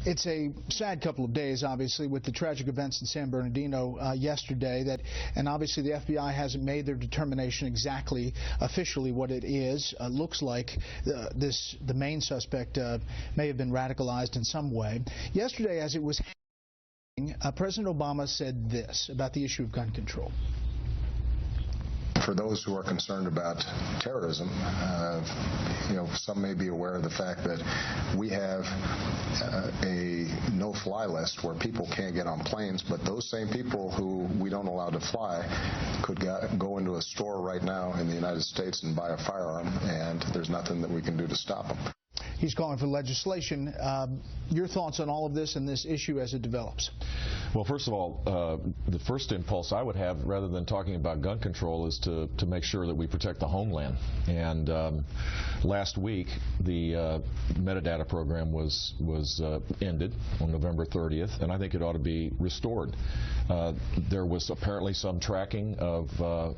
It's a sad couple of days, obviously, with the tragic events in San Bernardino yesterday. And obviously the FBI hasn't made their determination exactly officially what it is. Looks like the main suspect may have been radicalized in some way. Yesterday, as it was happening, President Obama said this about the issue of gun control. For those who are concerned about terrorism, some may be aware of the fact that we have a no-fly list where people can't get on planes, but those same people who we don't allow to fly could go into a store right now in the United States and buy a firearm, and there's nothing that we can do to stop them. He's calling for legislation. Your thoughts on all of this and this issue as it develops? Well, first of all, the first impulse I would have, rather than talking about gun control, is to make sure that we protect the homeland. And last week, the metadata program was ended on November 30th, and I think it ought to be restored. There was apparently some tracking of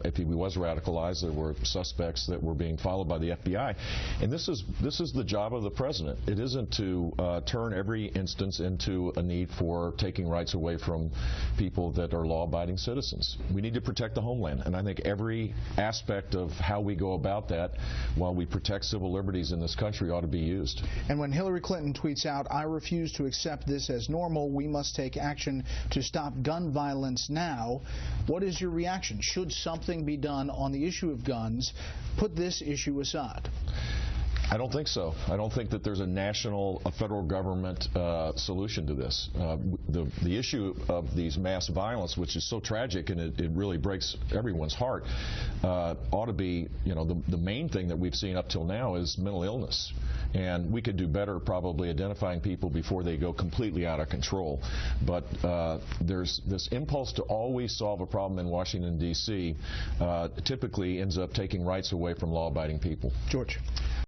if he was radicalized. There were suspects that were being followed by the FBI, and this is the job of the president. It isn't to turn every instance into a need for taking rights away from people that are law-abiding citizens. We need to protect the homeland, and I think every aspect of how we go about that while we protect civil liberties in this country ought to be used. And when Hillary Clinton tweets out, "I refuse to accept this as normal, we must take action to stop gun violence now," what is your reaction? Should something be done on the issue of guns? Put this issue aside. I don't think so. I don't think that there's a federal government solution to this. The issue of these mass violence, which is so tragic and it really breaks everyone's heart, ought to be, the main thing that we've seen up till now is mental illness. And we could do better probably identifying people before they go completely out of control. But there's this impulse to always solve a problem in Washington, D.C. Typically ends up taking rights away from law-abiding people. George.